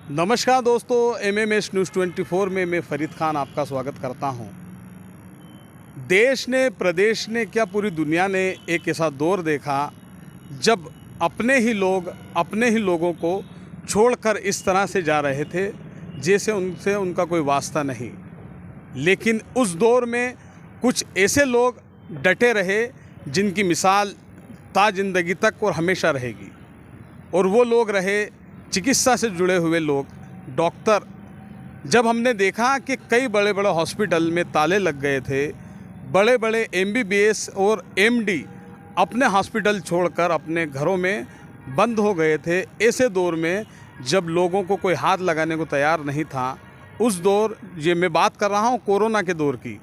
नमस्कार दोस्तों, MMS news 24 में मैं फरीद खान आपका स्वागत करता हूं। देश ने, प्रदेश ने, क्या पूरी दुनिया ने एक ऐसा दौर देखा जब अपने ही लोगों को छोड़कर इस तरह से जा रहे थे जैसे उनसे उनका कोई वास्ता नहीं। लेकिन उस दौर में कुछ ऐसे लोग डटे रहे जिनकी मिसाल ता ज़िंदगी तक और हमेशा रहेगी, और वो लोग रहे चिकित्सा से जुड़े हुए लोग, डॉक्टर। जब हमने देखा कि कई बड़े बड़े हॉस्पिटल में ताले लग गए थे, बड़े बड़े एमबीबीएस और एमडी अपने हॉस्पिटल छोड़कर अपने घरों में बंद हो गए थे, ऐसे दौर में जब लोगों को कोई हाथ लगाने को तैयार नहीं था, उस दौर, ये मैं बात कर रहा हूँ कोरोना के दौर की,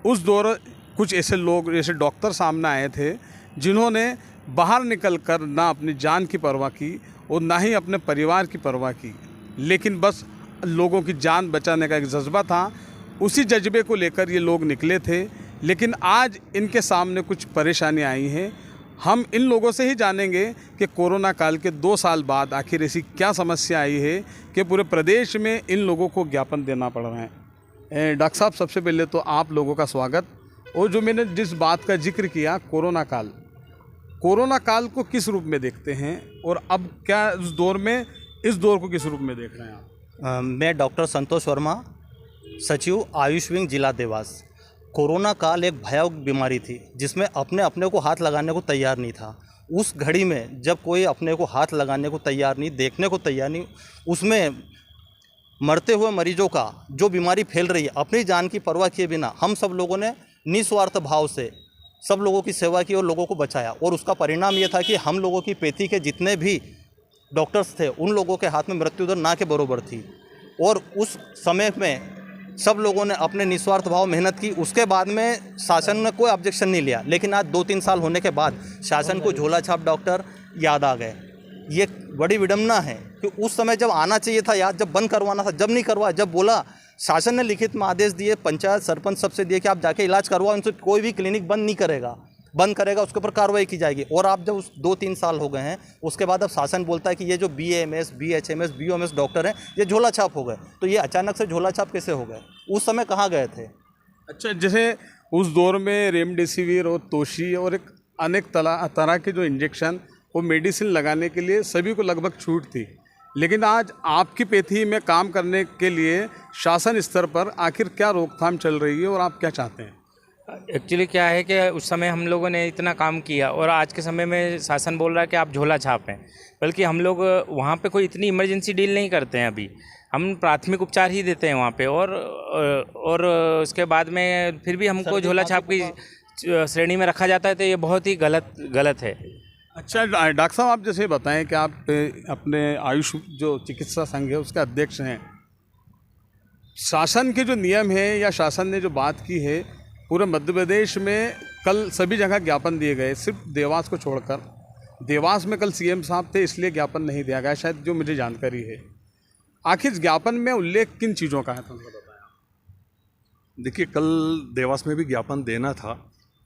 उस दौर कुछ ऐसे लोग, ऐसे डॉक्टर सामने आए थे जिन्होंने बाहर निकलकर ना अपनी जान की परवाह की और ना ही अपने परिवार की परवाह की, लेकिन बस लोगों की जान बचाने का एक जज्बा था। उसी जज्बे को लेकर ये लोग निकले थे। लेकिन आज इनके सामने कुछ परेशानियां आई हैं। हम इन लोगों से ही जानेंगे कि कोरोना काल के 2 साल बाद आखिर ऐसी क्या समस्या आई है कि पूरे प्रदेश में इन लोगों को ज्ञापन देना पड़ रहा है। डॉक्टर साहब, सबसे पहले तो आप लोगों का स्वागत। और जो मैंने जिस बात का जिक्र किया, कोरोना काल को किस रूप में देखते हैं और अब क्या इस दौर को किस रूप में देख रहे हैं आप? मैं डॉक्टर संतोष वर्मा, सचिव आयुष विंग जिला देवास। कोरोना काल एक भयावह बीमारी थी जिसमें अपने को हाथ लगाने को तैयार नहीं था। उस घड़ी में जब कोई अपने को हाथ लगाने को तैयार नहीं, देखने को तैयार नहीं, उसमें मरते हुए मरीजों का जो बीमारी फैल रही है, अपनी जान की परवाह किए बिना हम सब लोगों ने निस्वार्थ भाव से सब लोगों की सेवा की और लोगों को बचाया। और उसका परिणाम ये था कि हम लोगों की पैथी के जितने भी डॉक्टर्स थे, उन लोगों के हाथ में मृत्यु दर ना के बराबर थी। और उस समय में सब लोगों ने अपने निस्वार्थ भाव मेहनत की। उसके बाद में शासन ने कोई ऑब्जेक्शन नहीं लिया। लेकिन आज 2-3 साल होने के बाद शासन को झोला छाप डॉक्टर याद आ गए। ये बड़ी विडम्बना है कि उस समय जब आना चाहिए था याद, जब बंद करवाना था, जब नहीं करवाया। जब बोला, शासन ने लिखित में आदेश दिए, पंचायत सरपंच सबसे दिए कि आप जाके इलाज करवाओ, उनसे कोई भी क्लिनिक बंद करेगा उसके ऊपर कार्रवाई की जाएगी। और आप जब उस 2-3 साल हो गए हैं, उसके बाद अब शासन बोलता है कि ये जो BAMS, BHMS, BOMS डॉक्टर हैं, ये झोला छाप हो गए। तो ये अचानक से झोला छाप कैसे हो गए? उस समय कहाँ गए थे? अच्छा, जैसे उस दौर में रेमडेसिविर और तोशी और एक अनेक तरह के जो इंजेक्शन और मेडिसिन लगाने के लिए सभी को लगभग छूट थी। लेकिन आज आपकी पैथी में काम करने के लिए शासन स्तर पर आखिर क्या रोकथाम चल रही है और आप क्या चाहते हैं? एक्चुअली क्या है कि उस समय हम लोगों ने इतना काम किया और आज के समय में शासन बोल रहा है कि आप झोला छाप हैं। बल्कि हम लोग वहाँ पे कोई इतनी इमरजेंसी डील नहीं करते हैं। अभी हम प्राथमिक उपचार ही देते हैं वहाँ पे, और उसके बाद में फिर भी हमको झोला छाप की श्रेणी में रखा जाता है। तो ये बहुत ही गलत है। अच्छा डॉक्टर साहब, आप जैसे बताएं कि आप अपने आयुष जो चिकित्सा संघ है उसके अध्यक्ष हैं। शासन के जो नियम है या शासन ने जो बात की है, पूरे मध्य प्रदेश में कल सभी जगह ज्ञापन दिए गए, सिर्फ देवास को छोड़कर। देवास में कल CM साहब थे, इसलिए ज्ञापन नहीं दिया गया शायद, जो मुझे जानकारी है। आखिर ज्ञापन में उल्लेख किन चीज़ों का है, तो उनको बताया। देखिए, कल देवास में भी ज्ञापन देना था।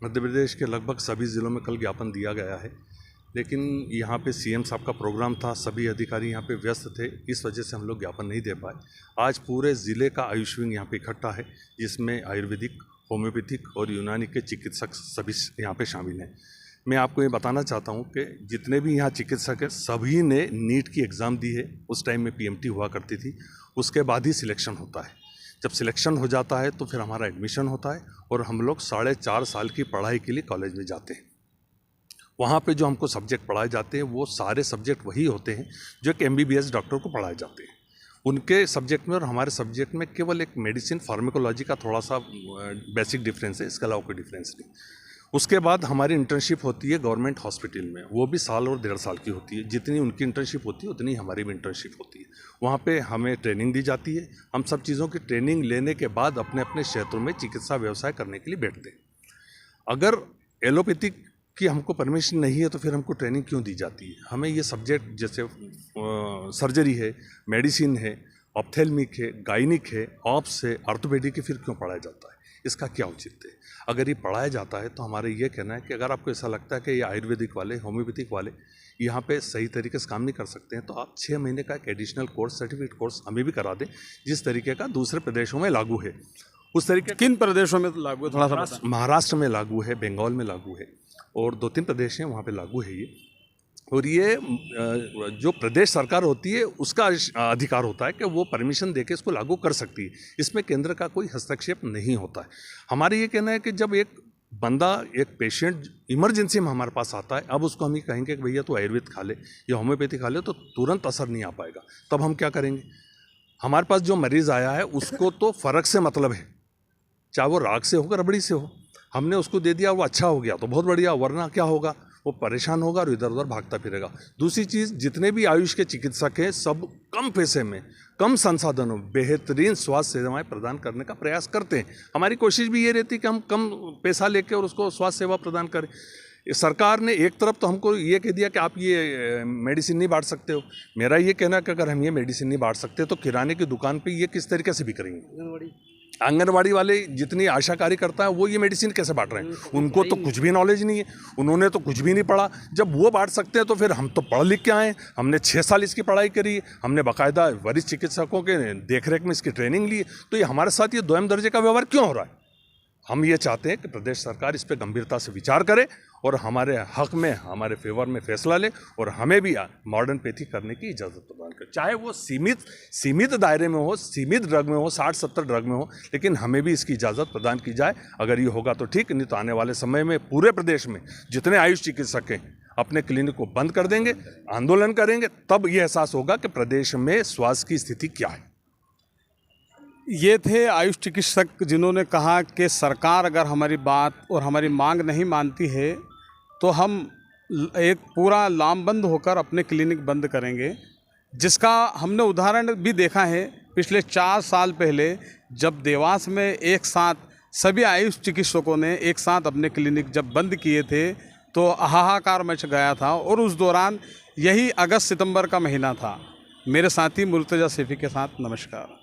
मध्य प्रदेश के लगभग सभी ज़िलों में कल ज्ञापन दिया गया है, लेकिन यहाँ पे CM साहब का प्रोग्राम था, सभी अधिकारी यहाँ पे व्यस्त थे, इस वजह से हम लोग ज्ञापन नहीं दे पाए। आज पूरे ज़िले का आयुष विंग यहाँ पे इकट्ठा है, जिसमें आयुर्वेदिक, होम्योपैथिक और यूनानी के चिकित्सक सभी यहाँ पे शामिल हैं। मैं आपको ये बताना चाहता हूँ कि जितने भी यहाँ चिकित्सक हैं, सभी ने नीट की एग्ज़ाम दी है। उस टाइम में PMT हुआ करती थी, उसके बाद ही सिलेक्शन होता है। जब सिलेक्शन हो जाता है तो फिर हमारा एडमिशन होता है और हम लोग 4.5 साल की पढ़ाई के लिए कॉलेज में जाते हैं। वहाँ पे जो हमको सब्जेक्ट पढ़ाए जाते हैं, वो सारे सब्जेक्ट वही होते हैं जो एक MBBS डॉक्टर को पढ़ाए जाते हैं। उनके सब्जेक्ट में और हमारे सब्जेक्ट में केवल एक मेडिसिन फार्माकोलॉजी का थोड़ा सा बेसिक डिफरेंस है, इसके अलावा कोई डिफरेंस नहीं। उसके बाद हमारी इंटर्नशिप होती है गवर्नमेंट हॉस्पिटल में, वो भी साल और 1.5 साल की होती है। जितनी उनकी इंटर्नशिप होती है उतनी हमारी भी इंटर्नशिप होती है। वहाँ पे हमें ट्रेनिंग दी जाती है। हम सब चीज़ों की ट्रेनिंग लेने के बाद अपने अपने क्षेत्रों में चिकित्सा व्यवसाय करने के लिए बैठते हैं। अगर एलोपैथिक कि हमको परमिशन नहीं है तो फिर हमको ट्रेनिंग क्यों दी जाती है? हमें ये सब्जेक्ट जैसे सर्जरी है, मेडिसिन है, ऑप्थेल्मिक है, गायनिक है, ऑप्स है, ऑर्थोपेडिक है, फिर क्यों पढ़ाया जाता है? इसका क्या औचित्य है? अगर ये पढ़ाया जाता है तो हमारे ये कहना है कि अगर आपको ऐसा लगता है कि ये आयुर्वेदिक वाले, होम्योपैथिक वाले यहाँ पे सही तरीके से काम नहीं कर सकते हैं, तो आप 6 महीने का एक एडिशनल कोर्स, सर्टिफिकेट कोर्स हमें भी करा दें, जिस तरीके का दूसरे प्रदेशों में लागू है उस तरीके। किन प्रदेशों में लागू है, थोड़ा सा बताएं। महाराष्ट्र में लागू है, बंगाल में लागू है, और 2-3 प्रदेश हैं वहाँ पे लागू है ये। और ये जो प्रदेश सरकार होती है उसका अधिकार होता है कि वो परमिशन देके इसको लागू कर सकती है, इसमें केंद्र का कोई हस्तक्षेप नहीं होता है। हमारा ये कहना है कि जब एक बंदा, एक पेशेंट इमरजेंसी में हमारे पास आता है, अब उसको हम ये कहेंगे कि भैया तो आयुर्वेद खा ले या होम्योपैथी खा ले, तो तुरंत असर नहीं आ पाएगा। तब हम क्या करेंगे? हमारे पास जो मरीज़ आया है उसको तो फ़र्क से मतलब है, चाहे वो राग से हो, रबड़ी से हो। हमने उसको दे दिया, वो अच्छा हो गया तो बहुत बढ़िया, वरना क्या होगा, वो परेशान होगा और इधर उधर भागता फिरेगा। दूसरी चीज़, जितने भी आयुष के चिकित्सक हैं सब कम पैसे में, कम संसाधनों, बेहतरीन स्वास्थ्य सेवाएं प्रदान करने का प्रयास करते हैं। हमारी कोशिश भी ये रहती है कि हम कम पैसा लेके और उसको स्वास्थ्य सेवा प्रदान करें। सरकार ने एक तरफ तो हमको ये कह दिया कि आप ये मेडिसिन नहीं बांट सकते हो। मेरा ये कहना है कि अगर हम ये मेडिसिन नहीं बांट सकते तो किराने की दुकान पे ये किस तरीके से भी करेंगे? आंगनवाड़ी वाले जितनी आशा कार्यकर्ता है वो ये मेडिसिन कैसे बांट रहे हैं? उनको तो कुछ भी नॉलेज नहीं है, उन्होंने तो कुछ भी नहीं पढ़ा। जब वो बांट सकते हैं तो फिर हम तो पढ़ लिख के आए, हमने 6 साल इसकी पढ़ाई करी, हमने बाकायदा वरिष्ठ चिकित्सकों के देखरेख में इसकी ट्रेनिंग ली, तो ये हमारे साथ ये दोयम दर्जे का व्यवहार क्यों हो रहा है? हम ये चाहते हैं कि प्रदेश सरकार इस पर गंभीरता से विचार करे और हमारे हक में, हमारे फेवर में फैसला ले और हमें भी मॉडर्न पैथी करने की इजाज़त प्रदान करे। चाहे वो सीमित दायरे में हो, सीमित ड्रग में हो, 60-70 ड्रग में हो, लेकिन हमें भी इसकी इजाज़त प्रदान की जाए। अगर ये होगा तो ठीक, नहीं तो आने वाले समय में पूरे प्रदेश में जितने आयुष चिकित्सक हैं अपने क्लिनिक को बंद कर देंगे, आंदोलन करेंगे, तब ये एहसास होगा कि प्रदेश में स्वास्थ्य की स्थिति क्या है। ये थे आयुष चिकित्सक जिन्होंने कहा कि सरकार अगर हमारी बात और हमारी मांग नहीं मानती है तो हम एक पूरा लामबंद होकर अपने क्लिनिक बंद करेंगे, जिसका हमने उदाहरण भी देखा है पिछले 4 साल पहले, जब देवास में एक साथ सभी आयुष चिकित्सकों ने एक साथ अपने क्लिनिक जब बंद किए थे तो हाहाकार मच गया था। और उस दौरान यही अगस्त सितंबर का महीना था। मेरे साथी मुर्तजा सैफी के साथ, नमस्कार।